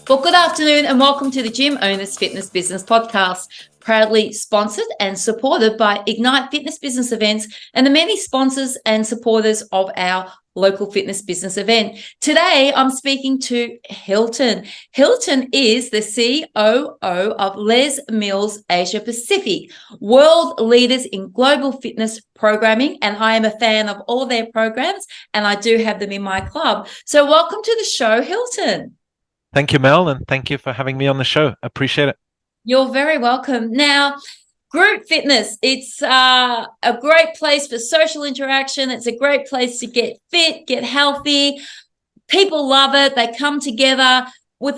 Well, good afternoon and welcome to the Gym Owners Fitness Business Podcast, proudly sponsored and supported by Ignite Fitness Business Events and the many sponsors and supporters of our local fitness business event. Today, I'm speaking to Hylton. Hylton is the COO of Les Mills Asia Pacific, world leaders in global fitness programming, and I am a fan of all their programs, and I do have them in my club. So welcome to the show, Hylton. Thank you, Mel, and thank you for having me on the show. Appreciate it. You're very welcome. Now, group fitness, it's a great place for social interaction. It's a great place to get fit, get healthy. People love it. They come together with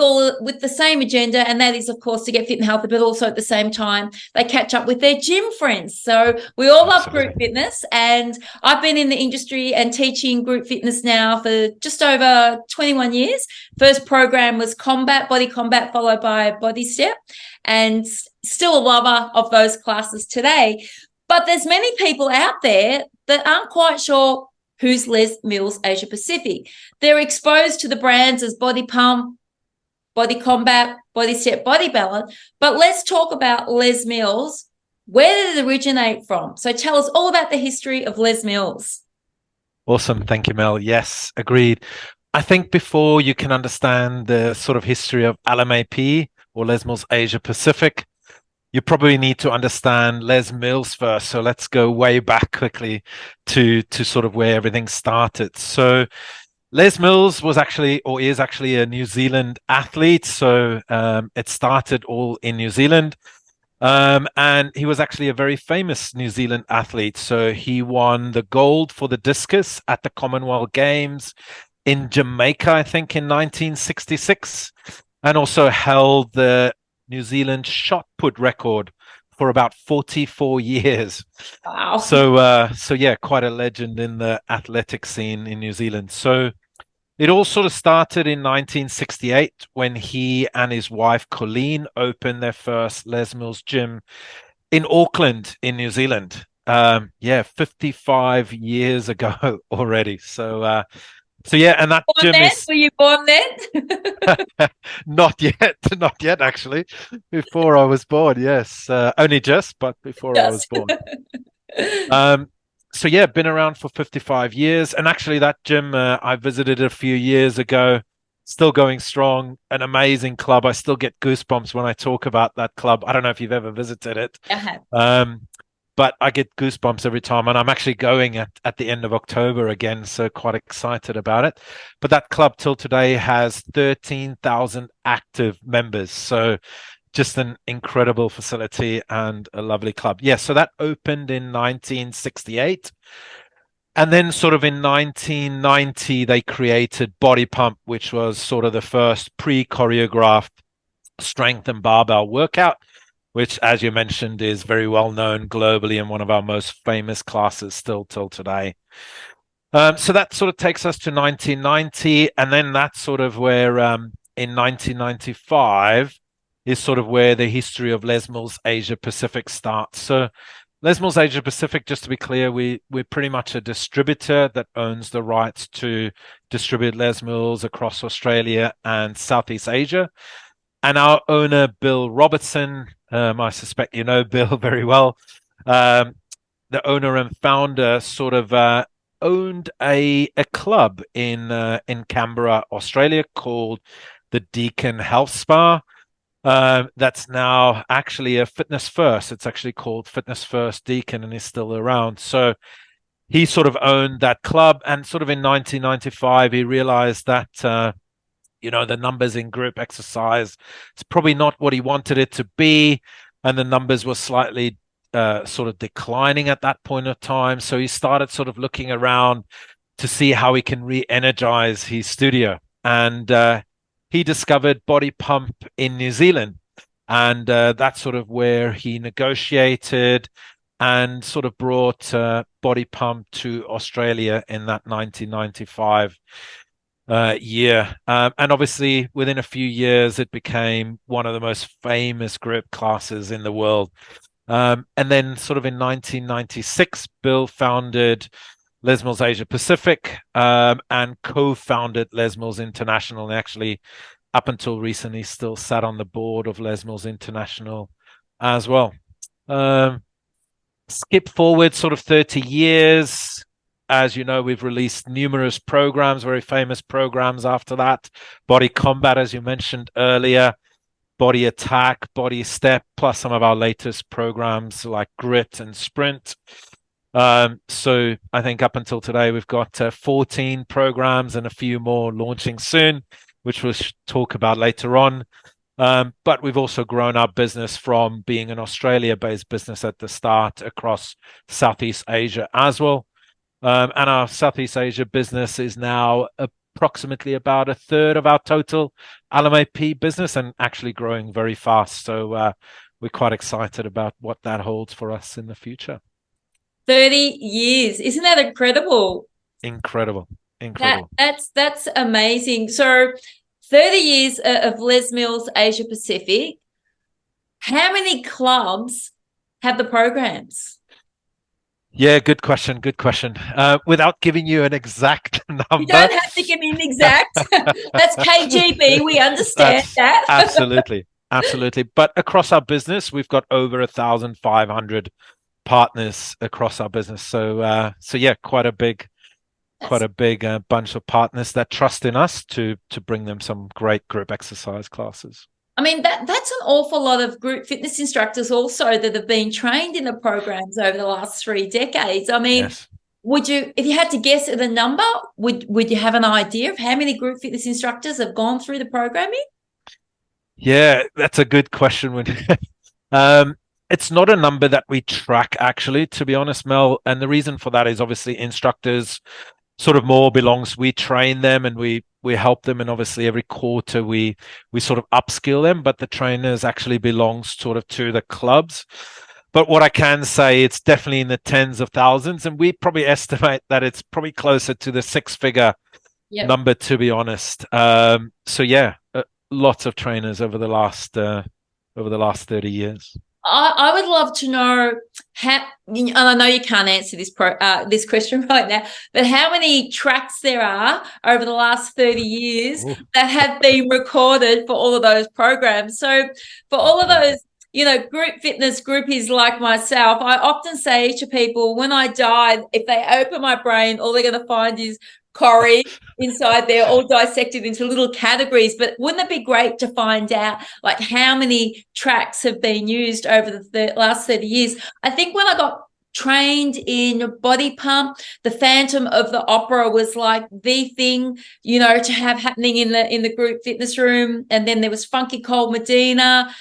the same agenda, and that is, of course, to get fit and healthy, but also at the same time, they catch up with their gym friends. So we all love group fitness, and I've been in the industry and teaching group fitness now for just over 21 years. First program was Body Combat, followed by Body Step, and still a lover of those classes today. But there's many people out there that aren't quite sure who's Les Mills Asia Pacific. They're exposed to the brands as Body Pump, Body Combat, Body Step, Body Balance. But let's talk about Les Mills. Where did it originate from? So tell us all about the history of Les Mills. Awesome. Thank you, Mel. Yes, agreed. I think before you can understand the sort of history of LMAP or Les Mills Asia Pacific, you probably need to understand Les Mills first. So let's go way back quickly to sort of where everything started. So Les Mills was actually, or is actually, a New Zealand athlete. So it started all in New Zealand. And he was actually a very famous New Zealand athlete. So he won the gold for the discus at the Commonwealth Games in Jamaica, I think, in 1966, and also held the New Zealand shot put record for about 44 years. Wow. So yeah, quite a legend in the athletic scene in New Zealand. So it all sort of started in 1968 when he and his wife Colleen opened their first Les Mills gym in Auckland in New Zealand. 55 years ago already. So yeah, and that gym is... Were you born then? Not yet, actually. Before I was born, yes. Only just, but before I was born. So yeah, been around for 55 years. And actually that gym, I visited a few years ago, still going strong, an amazing club. I still get goosebumps when I talk about that club. I don't know if you've ever visited it. But I get goosebumps every time, and I'm actually going at the end of October again, so quite excited about it. But that club till today has 13,000 active members, so just an incredible facility and a lovely club. Yeah, so that opened in 1968. And then sort of in 1990, they created Body Pump, which was sort of the first pre-choreographed strength and barbell workout, which, as you mentioned, is very well known globally and one of our most famous classes still till today. So that sort of takes us to 1990, and then that's sort of where in 1995 is sort of where the history of Les Mills Asia Pacific starts. So Les Mills Asia Pacific, just to be clear, we're pretty much a distributor that owns the rights to distribute Les Mills across Australia and Southeast Asia. And our owner, Bill Robertson, I suspect you know Bill very well. The owner and founder sort of owned a club in Canberra, Australia, called the Deakin Health Spa. That's now actually a Fitness First. It's actually called Fitness First Deakin and is still around. So he sort of owned that club, and sort of in 1995 he realized that the numbers in group exercise, it's probably not what he wanted it to be. And the numbers were slightly sort of declining at that point of time. So he started sort of looking around to see how he can re-energize his studio. And he discovered Body Pump in New Zealand. And that's sort of where he negotiated and sort of brought Body Pump to Australia in that 1995 year. And obviously within a few years, it became one of the most famous group classes in the world. And then sort of in 1996, Bill founded Les Mills Asia Pacific and co-founded Les Mills International, and actually up until recently still sat on the board of Les Mills International as well. Skip forward sort of 30 years. As you know, we've released numerous programs, very famous programs after that. Body Combat, as you mentioned earlier, Body Attack, Body Step, plus some of our latest programs like Grit and Sprint. So I think up until today, we've got 14 programs and a few more launching soon, which we'll talk about later on. But we've also grown our business from being an Australia-based business at the start across Southeast Asia as well. And our Southeast Asia business is now approximately about a third of our total LMAP business and actually growing very fast. So we're quite excited about what that holds for us in the future. 30 years. Isn't that incredible? Incredible. Incredible. That's amazing. So 30 years of Les Mills Asia Pacific. How many clubs have the programs? Yeah, good question. Good question. Without giving you an exact number. You don't have to give me an exact. That's KGB. We understand that. Absolutely. Absolutely. But across our business, we've got over 1,500 partners across our business. So yeah, quite a big bunch of partners that trust in us to bring them some great group exercise classes. I mean, that's an awful lot of group fitness instructors also that have been trained in the programs over the last 3 decades. I mean, yes. Would you, if you had to guess at a number, would you have an idea of how many group fitness instructors have gone through the programming? Yeah, that's a good question. It's not a number that we track, actually, to be honest, Mel. And the reason for that is obviously instructors sort of more belongs, we train them and we help them, and obviously every quarter we sort of upskill them, but the trainers actually belongs sort of to the clubs. But what I can say, it's definitely in the tens of thousands, and we probably estimate that it's probably closer to the 6-figure number, to be honest. So yeah, lots of trainers over the last 30 years. I would love to know how, and I know you can't answer this question right now, but how many tracks there are over the last 30 years that have been recorded for all of those programs. So for all of those, group fitness groupies like myself, I often say to people, when I die, if they open my brain, all they're going to find is Corrie inside there, all dissected into little categories. But wouldn't it be great to find out like how many tracks have been used over the last 30 years? I think when I got trained in body pump, the Phantom of the Opera was like the thing, to have happening in the group fitness room. And then there was Funky Cold Medina,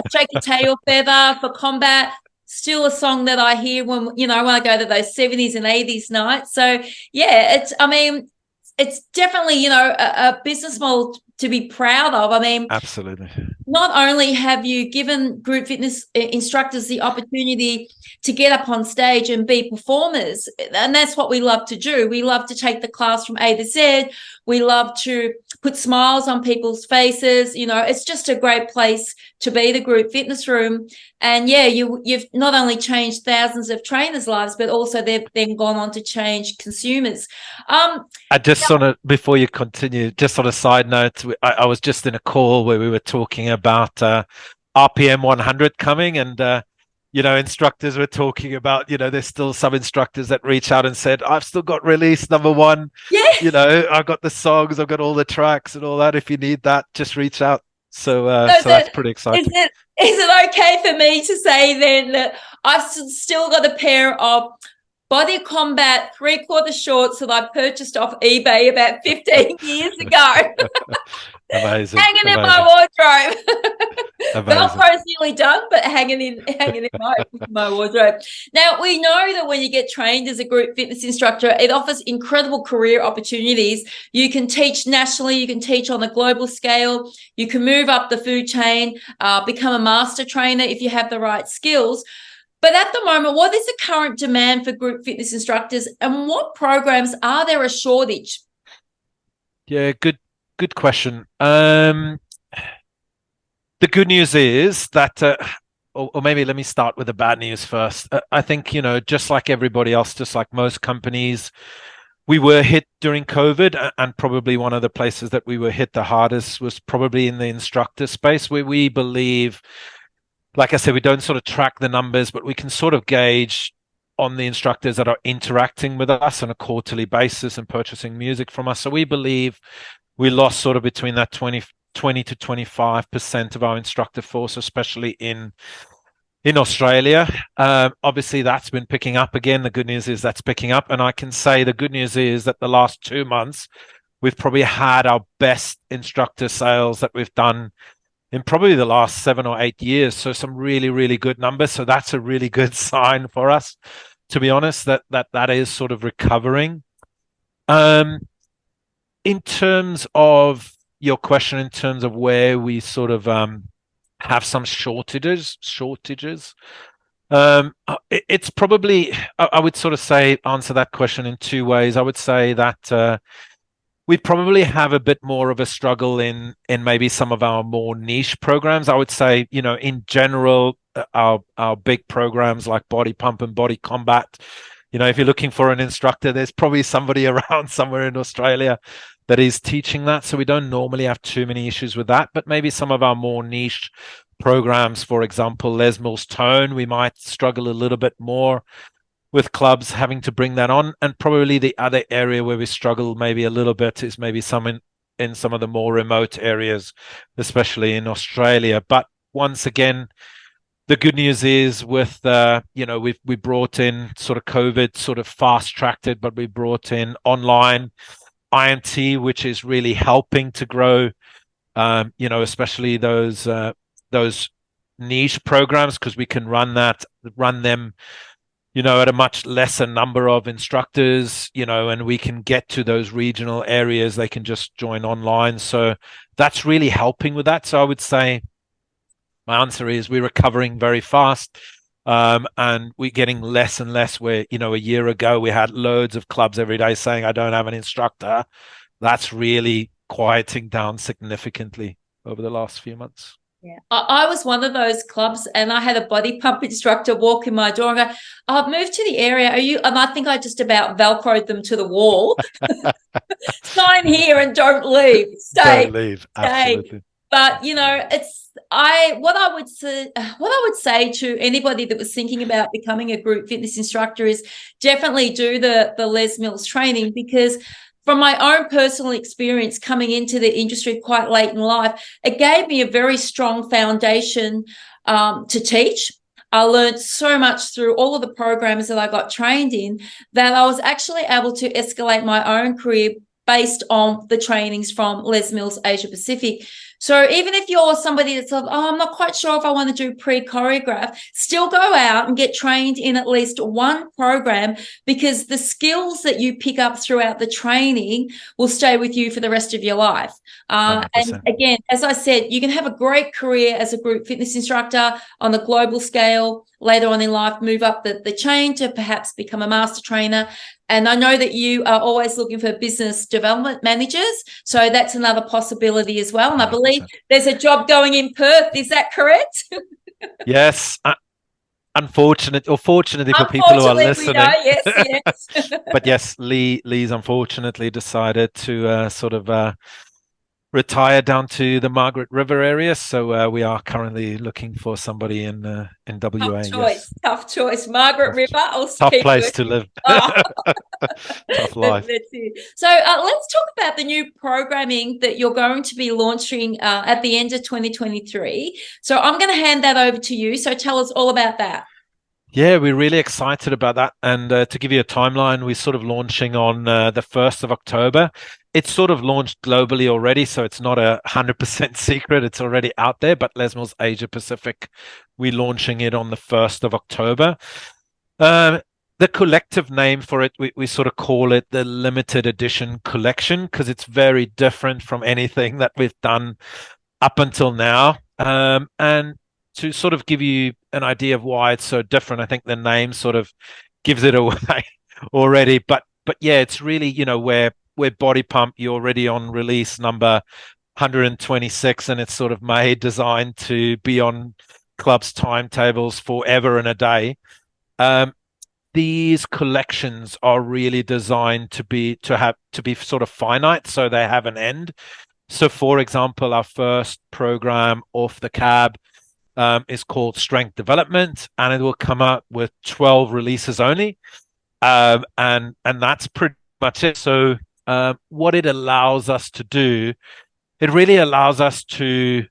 Shake a Tail Feather for combat. Still a song that I hear when I go to those 70s and 80s nights. So yeah, it's definitely, a business model to be proud of. I mean, absolutely. Not only have you given group fitness instructors the opportunity to get up on stage and be performers, and that's what we love to do. We love to take the class from A to Z. We love to put smiles on people's faces. It's just a great place to be, the group fitness room. And yeah, you've not only changed thousands of trainers' lives, but also they've then gone on to change consumers. I just before you continue, just on a side note, I was just in a call where we were talking about RPM 100 coming, and instructors were talking about, there's still some instructors that reach out and said, I've still got release number 1. Yeah. I've got the songs, I've got all the tracks and all that. If you need that, just reach out. So that's pretty exciting. Is it okay for me to say then that I've still got a pair of Body Combat 3/4 shorts that I purchased off eBay about 15 years ago? Amazing. Hanging in my wardrobe. Velcro's nearly done, but hanging in my wardrobe. Now, we know that when you get trained as a group fitness instructor, it offers incredible career opportunities. You can teach nationally, you can teach on a global scale, you can move up the food chain, become a master trainer if you have the right skills. But at the moment, what is the current demand for group fitness instructors, and what programs are there a shortage? Yeah, good question. The good news is that, or maybe let me start with the bad news first. I think, just like everybody else, just like most companies, we were hit during COVID, and probably one of the places that we were hit the hardest was probably in the instructor space, where we believe, like I said, we don't sort of track the numbers, but we can sort of gauge on the instructors that are interacting with us on a quarterly basis and purchasing music from us. So we believe we lost sort of between that 20 to 25% of our instructor force, especially in Australia. Obviously, that's been picking up again. The good news is that's picking up. And I can say the good news is that the last 2 months, we've probably had our best instructor sales that we've done in probably the last 7 or 8 years. So some really, really good numbers. So that's a really good sign for us, to be honest, that is sort of recovering. In terms of your question, in terms of where we sort of have some shortages. It's probably, I would sort of say, answer that question in two ways. I would say that we probably have a bit more of a struggle in maybe some of our more niche programs. I would say, in general, our big programs like Body Pump and Body Combat, if you're looking for an instructor, there's probably somebody around somewhere in Australia that is teaching that. So we don't normally have too many issues with that. But maybe some of our more niche programs, for example, Les Mills Tone, we might struggle a little bit more with clubs having to bring that on. And probably the other area where we struggle maybe a little bit is maybe in some of the more remote areas, especially in Australia. But once again, the good news is with, we brought in sort of COVID, sort of fast tracked it, but we brought in online IMT, which is really helping to grow, especially those niche programs, because we can run them, at a much lesser number of instructors, and we can get to those regional areas. They can just join online. So that's really helping with that. So I would say my answer is we're recovering very fast. And we're getting less and less where, a year ago we had loads of clubs every day saying, I don't have an instructor. That's really quieting down significantly over the last few months. Yeah, I was one of those clubs, and I had a body pump instructor walk in my door and go, I've moved to the area. Are you? And I think I just about Velcroed them to the wall. Sign here and don't leave. Stay. Don't leave. Stay. Absolutely. But what I would say to anybody that was thinking about becoming a group fitness instructor is definitely do the Les Mills training, because from my own personal experience coming into the industry quite late in life, it gave me a very strong foundation to teach. I learned so much through all of the programs that I got trained in that I was actually able to escalate my own career based on the trainings from Les Mills Asia Pacific. So even if you're somebody that's like, I'm not quite sure if I want to do pre-choreograph, still go out and get trained in at least one program, because the skills that you pick up throughout the training will stay with you for the rest of your life. And again, as I said, you can have a great career as a group fitness instructor on a global scale. Later on in life, move up the chain to perhaps become a master trainer. And I know that you are always looking for business development managers. So that's another possibility as well. And I believe there's a job going in Perth. Is that correct? Yes. Unfortunately for people who are listening. Yes. But yes, Lee's unfortunately decided to sort of retire down to the Margaret River area. So we are currently looking for somebody in WA. Tough choice. Margaret River. Tough place to live. Tough life. That's it. So let's talk about the new programming that you're going to be launching at the end of 2023. So I'm going to hand that over to you. So tell us all about that. Yeah, we're really excited about that. And to give you a timeline, we're sort of launching on the 1st of October. It's sort of launched globally already, so it's not 100% secret. It's already out there, but Les Mills Asia Pacific, we're launching it on the 1st of October. The collective name for it, we sort of call it the limited edition collection, because it's very different from anything that we've done up until now. And to sort of give you an idea of why it's so different, I think the name sort of gives it away already. But yeah, it's really, where Body Pump, you're already on release number 126, and it's sort of designed to be on clubs' timetables forever and a day. these collections are really designed to be sort of finite, so they have an end. So, for example, our first program off the cab is called Strength Development, and it will come out with 12 releases only, and that's pretty much it. So, what it allows us to do, it really allows us to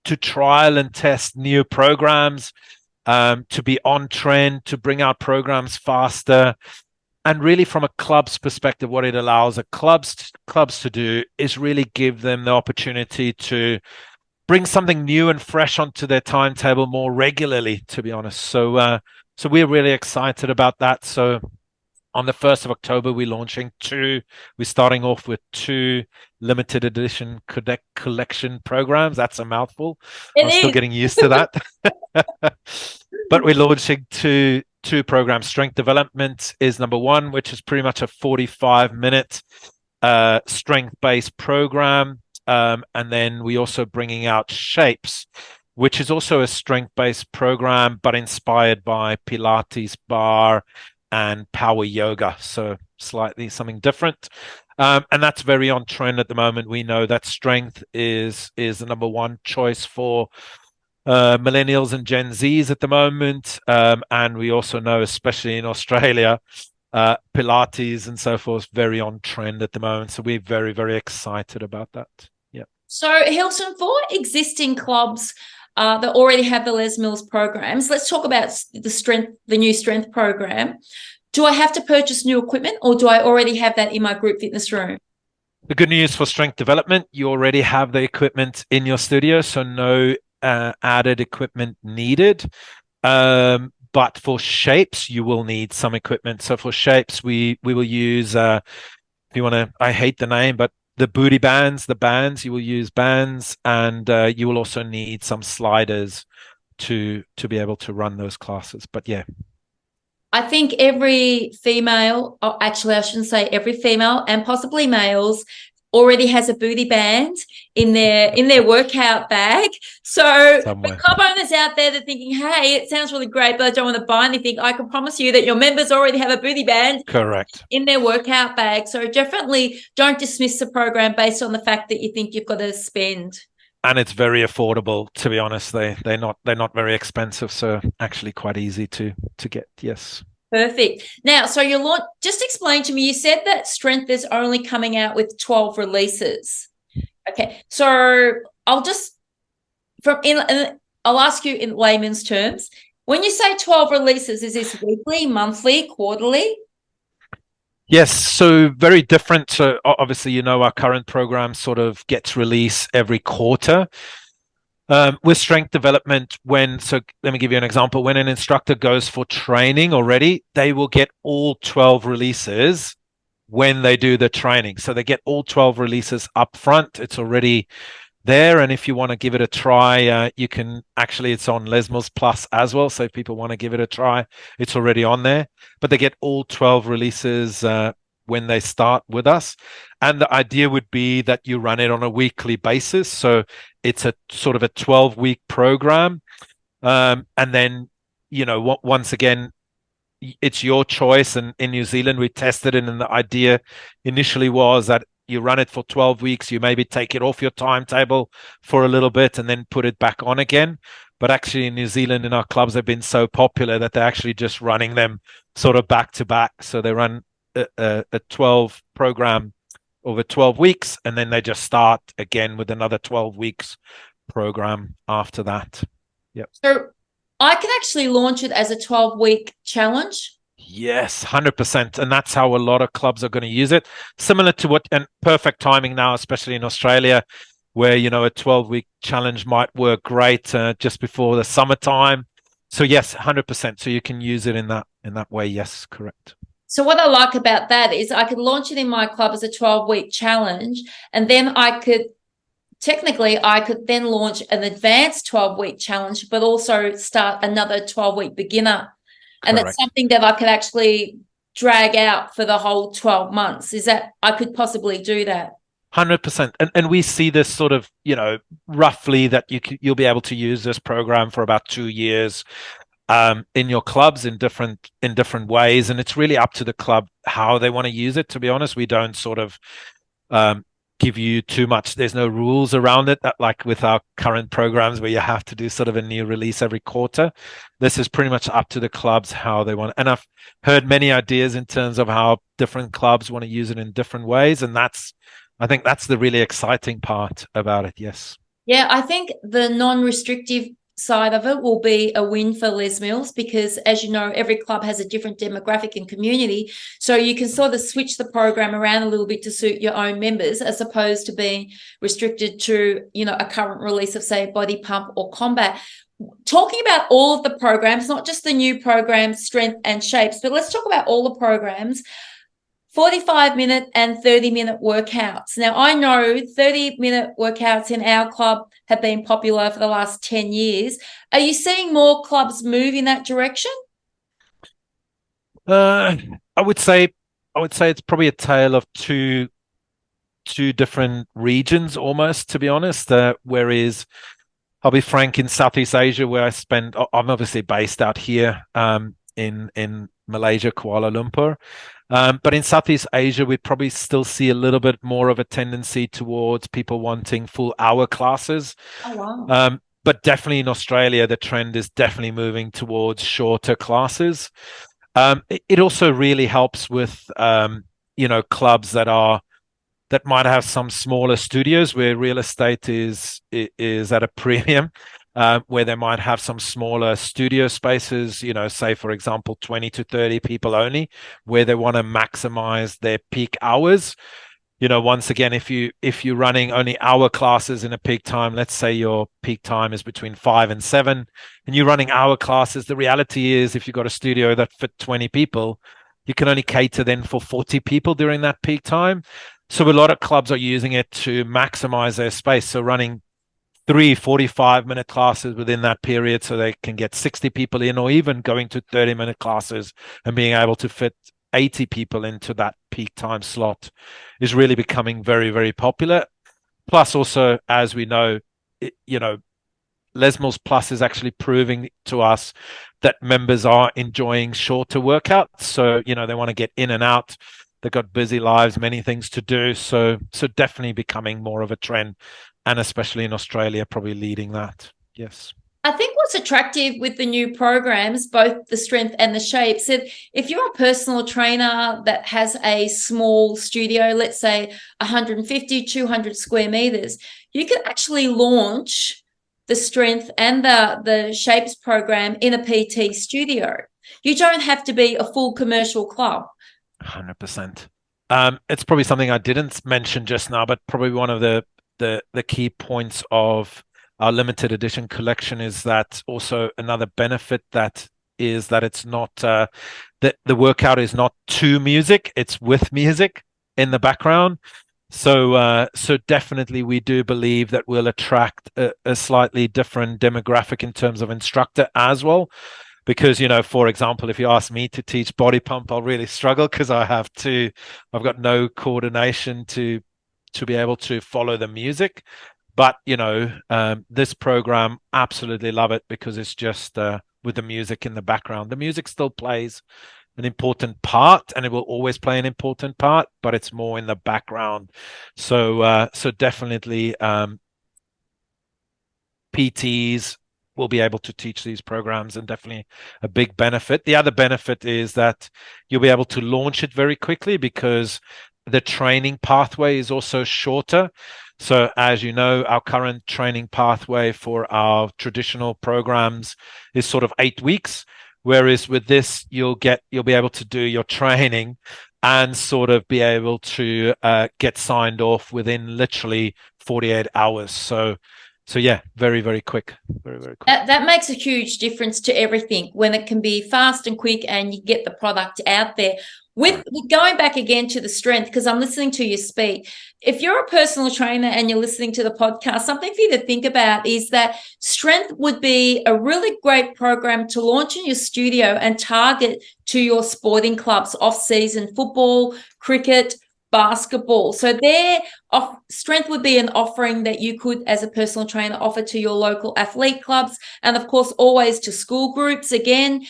trial and test new programs, to be on trend, to bring out programs faster. And really, from a club's perspective, what it allows clubs to do is really give them the opportunity to bring something new and fresh onto their timetable more regularly, to be honest. So we're really excited about that. So on the 1st of October, we're starting off with 2 limited edition collection programs. That's a mouthful. I'm still getting used to that. But we're launching two programs. Strength Development is number 1, which is pretty much a 45-minute strength-based program. And then we also bringing out Shapes, which is also a strength-based program, but inspired by Pilates, bar, and power yoga. So slightly something different. And that's very on trend at the moment. We know that strength is the number 1 choice for millennials and Gen Zs at the moment. And we also know, especially in Australia, Pilates and so forth, very on trend at the moment. So we're very, very excited about that. Yeah. So Hylton, for existing clubs that already have the Les Mills programs, let's talk about the new strength program. Do I have to purchase new equipment, or do I already have that in my group fitness room? The good news for Strength Development, you already have the equipment in your studio, so no added equipment needed. But for Shapes, you will need some equipment. So for Shapes, we will use, if you want to, I hate the name, but the booty bands, you will use bands, and you will also need some sliders to be able to run those classes. But yeah. I think every female, actually I shouldn't say every female, and possibly males, already has a booty band in their workout bag. So Somewhere. the club owners out there that are thinking, hey, it sounds really great, but I don't want to buy anything, I can promise you that your members already have a booty band Correct in their workout bag. So definitely don't dismiss the program based on the fact that you think you've got to spend. And it's very affordable, to be honest. They're not very expensive, so actually quite easy to get. Yes. Perfect. Now, so just explain to me, you said that Strength is only coming out with 12 releases. Okay. So I'll ask you in layman's terms. When you say 12 releases, is this weekly, monthly, quarterly? Yes, so very different. So obviously, our current program sort of gets released every quarter. With Strength Development, so let me give you an example. When an instructor goes for training already, they will get all 12 releases when they do the training. So they get all 12 releases up front. It's already there. And if you want to give it a try, you can actually, it's on Les Mills Plus as well. So if people want to give it a try, it's already on there. But they get all 12 releases when they start with us. And the idea would be that you run it on a weekly basis. So it's a sort of a 12-week program. And then, once again, it's your choice. And in New Zealand, we tested it. And the idea initially was that you run it for 12 weeks, you maybe take it off your timetable for a little bit and then put it back on again. But actually in New Zealand, in our clubs, they've been so popular that they're actually just running them sort of back to back. So they run a 12 program over 12 weeks, and then they just start again with another 12 weeks program after that. Yep. So I can actually launch it as a 12-week challenge. Yes, 100%. And that's how a lot of clubs are going to use it. Similar to and perfect timing now, especially in Australia, where, a 12-week challenge might work great just before the summertime. So yes, 100%. So you can use it in that way. Yes, correct. So what I like about that is I could launch it in my club as a 12-week challenge, and then I could then launch an advanced 12-week challenge, but also start another 12-week beginner. And Correct. that's something that I could actually drag out for the whole 12 months. Is that I could possibly do that? 100%. And we see this sort of, roughly that you'll be able to use this program for about 2 years. in your clubs in different ways, and it's really up to the club how they want to use it. To be honest, we don't sort of give you too much. There's no rules around it, like with our current programs where you have to do sort of a new release every quarter. This is pretty much up to the clubs how they want. And I've heard many ideas in terms of how different clubs want to use it in different ways, and I think that's the really exciting part about it. Yes. Yeah, I think the non-restrictive side of it will be a win for Les Mills because, as you know, every club has a different demographic and community. So you can sort of switch the program around a little bit to suit your own members as opposed to being restricted to, a current release of, say, Body Pump or Combat. Talking about all of the programs, not just the new programs, Strength and Shapes, but let's talk about all the programs. 45-minute and 30-minute workouts. Now, I know 30-minute workouts in our club have been popular for the last 10 years. Are you seeing more clubs move in that direction? I would say it's probably a tale of two different regions almost, to be honest. Whereas I'll be frank, in Southeast Asia, where I'm obviously based out here in Malaysia, Kuala Lumpur. But in Southeast Asia, we probably still see a little bit more of a tendency towards people wanting full hour classes. Oh, wow. But definitely in Australia, the trend is definitely moving towards shorter classes. It also really helps with, clubs that might have some smaller studios where real estate is at a premium. Where they might have some smaller studio spaces, say, for example, 20 to 30 people only, where they want to maximize their peak hours. Once again, if you're running only hour classes in a peak time, let's say your peak time is between 5 and 7, and you're running hour classes, the reality is if you've got a studio that fit 20 people, you can only cater then for 40 people during that peak time. So a lot of clubs are using it to maximize their space. So running 3 45-minute classes within that period so they can get 60 people in, or even going to 30-minute classes and being able to fit 80 people into that peak time slot is really becoming very, very popular. Plus, also, as we know, Les Mills Plus is actually proving to us that members are enjoying shorter workouts. So, they want to get in and out. They've got busy lives, many things to do. So definitely becoming more of a trend. And especially in Australia, probably leading that. Yes. I think what's attractive with the new programs, both the Strength and the Shapes, if you're a personal trainer that has a small studio, let's say 150, 200 square meters, you can actually launch the Strength and the Shapes program in a PT studio. You don't have to be a full commercial club. 100%. It's probably something I didn't mention just now, but probably one of the key points of our limited edition collection is that also another benefit that it's not that the workout is not to music, it's with music in the background. So definitely we do believe that we'll attract a slightly different demographic in terms of instructor as well. Because, for example, if you ask me to teach body pump, I'll really struggle because I've got no coordination to be able to follow the music. But, this program, absolutely love it because it's just with the music in the background. The music still plays an important part and it will always play an important part, but it's more in the background. So definitely PTs will be able to teach these programs, and definitely a big benefit. The other benefit is that you'll be able to launch it very quickly because the training pathway is also shorter. So as you know, our current training pathway for our traditional programs is sort of 8 weeks. Whereas with this, you'll be able to do your training and sort of be able to get signed off within literally 48 hours. So yeah, very, very quick. Very, very quick. That makes a huge difference to everything when it can be fast and quick and you get the product out there. With going back again to the Strength, because I'm listening to you speak, if you're a personal trainer and you're listening to the podcast, something for you to think about is that Strength would be a really great program to launch in your studio and target to your sporting clubs, off-season football, cricket, basketball. So their strength would be an offering that you could, as a personal trainer, offer to your local athlete clubs, and of course always to school groups. Again,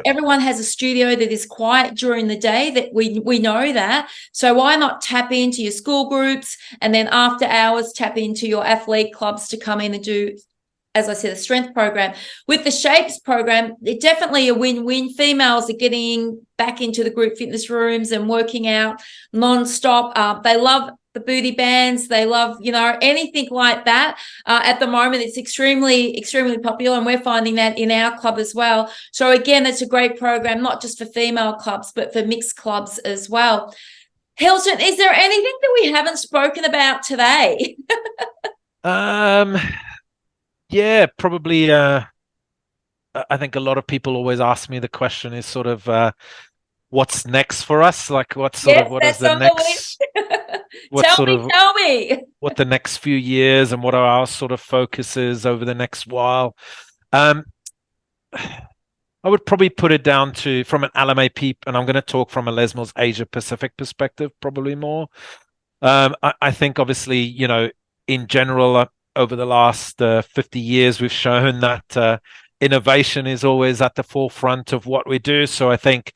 everyone has a studio that is quiet during the day, that we know that. So why not tap into your school groups, and then after hours tap into your athlete clubs to come in and do, as I said, a strength program. With the Shapes program, it's definitely a win-win. Females are getting back into the group fitness rooms and working out non-stop. They love the booty bands. They love, anything like that. At the moment, it's extremely, extremely popular, and we're finding that in our club as well. So again, it's a great program, not just for female clubs, but for mixed clubs as well. Hylton, is there anything that we haven't spoken about today? Yeah, probably. I think a lot of people always ask me the question is sort of what's next for us? Like what is the next Tell me. What the next few years and what are our sort of focuses over the next while? I would probably put it down to, from an LMAP, and I'm going to talk from a Les Mills Asia Pacific perspective, probably more. I think obviously, in general, over the last 50 years, we've shown that innovation is always at the forefront of what we do. So I think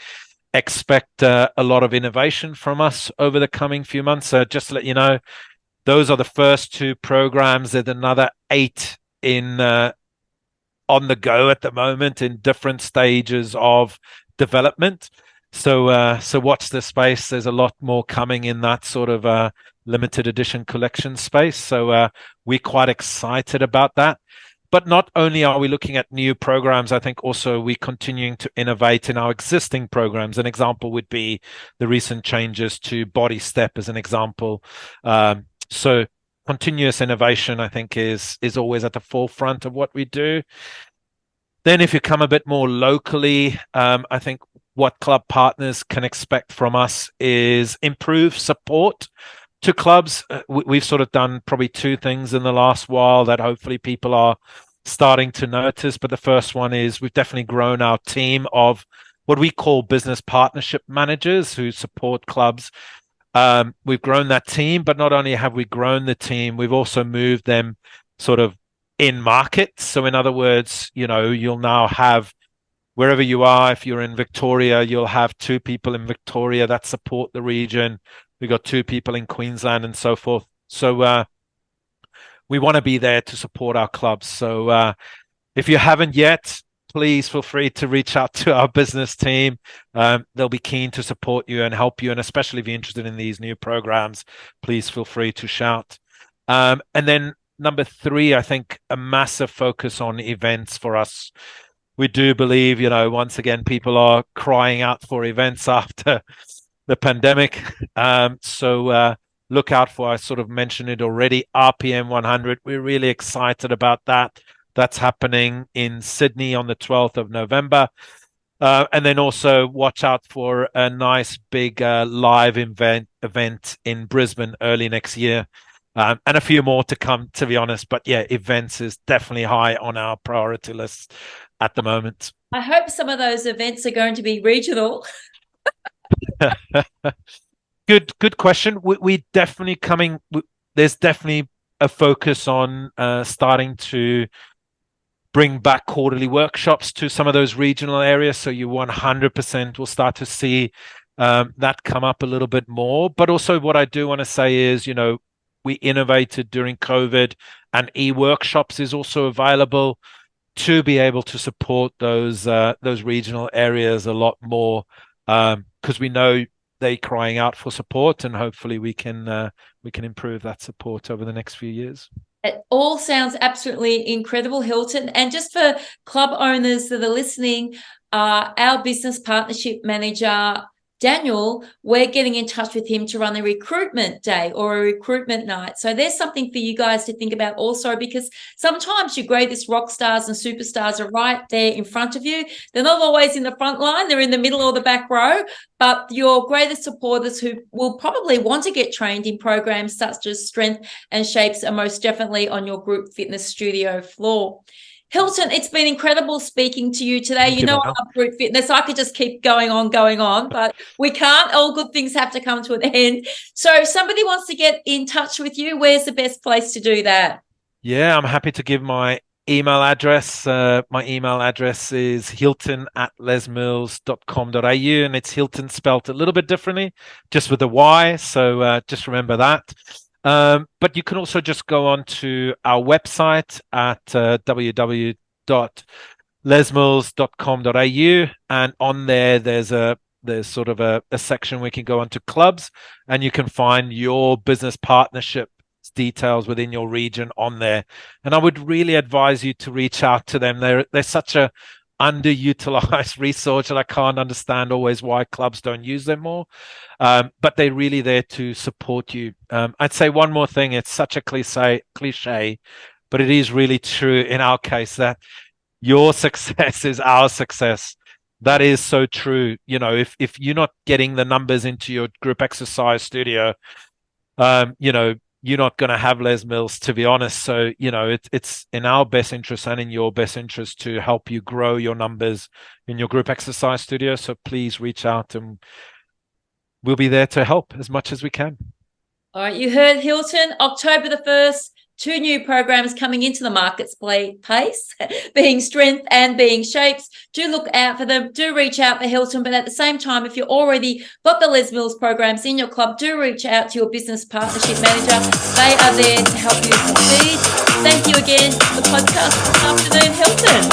expect a lot of innovation from us over the coming few months. Just to let you know, those are the first 2 programs. There's another 8 in on the go at the moment in different stages of development. So watch this space. There's a lot more coming in that sort of limited edition collection space. So we're quite excited about that. But not only are we looking at new programs, I think also we're continuing to innovate in our existing programs. An example would be the recent changes to Body Step as an example. So continuous innovation, I think, is always at the forefront of what we do. Then if you come a bit more locally, I think what club partners can expect from us is improved support to clubs. We've sort of done probably 2 things in the last while that hopefully people are starting to notice. But the first one is we've definitely grown our team of what we call business partnership managers who support clubs. We've grown that team, but not only have we grown the team, we've also moved them sort of in market. So in other words, you'll now have, wherever you are, if you're in Victoria, you'll have 2 people in Victoria that support the region. We've got 2 people in Queensland and so forth. So we want to be there to support our clubs. So if you haven't yet, please feel free to reach out to our business team. They'll be keen to support you and help you. And especially if you're interested in these new programs, please feel free to shout. And then number 3, I think a massive focus on events for us. We do believe, once again, people are crying out for events after the pandemic. So look out for, I sort of mentioned it already, RPM 100. We're really excited about that. That's happening in Sydney on the 12th of November. And then also watch out for a nice big live event in Brisbane early next year. And a few more to come, to be honest. But yeah, events is definitely high on our priority list at the moment. I hope some of those events are going to be regional. Good question. We definitely coming. There's definitely a focus on starting to bring back quarterly workshops to some of those regional areas. So you 100% will start to see that come up a little bit more. But also what I do want to say is, we innovated during COVID, and e-workshops is also available to be able to support those regional areas a lot more, because we know they're crying out for support, and hopefully we can improve that support over the next few years. It all sounds absolutely incredible, Hylton. And just for club owners that are listening, our business partnership manager, Daniel, we're getting in touch with him to run a recruitment day or a recruitment night. So there's something for you guys to think about also, because sometimes your greatest rock stars and superstars are right there in front of you. They're not always in the front line. They're in the middle or the back row. But your greatest supporters who will probably want to get trained in programs such as Strength and Shapes are most definitely on your group fitness studio floor. Hylton, it's been incredible speaking to you today. Thank You you, know, I Mel. love group fitness. I could just keep going on, but we can't. All good things have to come to an end. So if somebody wants to get in touch with you, where's the best place to do that? Yeah, I'm happy to give my email address. My email address is hilton@lesmills.com.au, and it's Hilton spelt a little bit differently, just with a Y. So just remember that. But you can also just go on to our website at www.lesmills.com.au, and on there there's sort of a section where you can go onto clubs, and you can find your business partnership details within your region on there. And I would really advise you to reach out to them. They're such a underutilized resource, and I can't understand always why clubs don't use them more. But they're really there to support you. I'd say one more thing. It's such a cliche, but it is really true in our case that your success is our success. That is so true. You know, if you're not getting the numbers into your group exercise studio, you're not going to have Les Mills, to be honest. So, it's in our best interest and in your best interest to help you grow your numbers in your group exercise studio. So please reach out, and we'll be there to help as much as we can. All right, you heard Hylton, October the 1st, 2 new programs coming into the marketplace, being Strength and being Shapes. Do look out for them. Do reach out for Hylton. But at the same time, if you've already got the Les Mills programs in your club, do reach out to your business partnership manager. They are there to help you succeed. Thank you again for the podcast this afternoon, Hylton.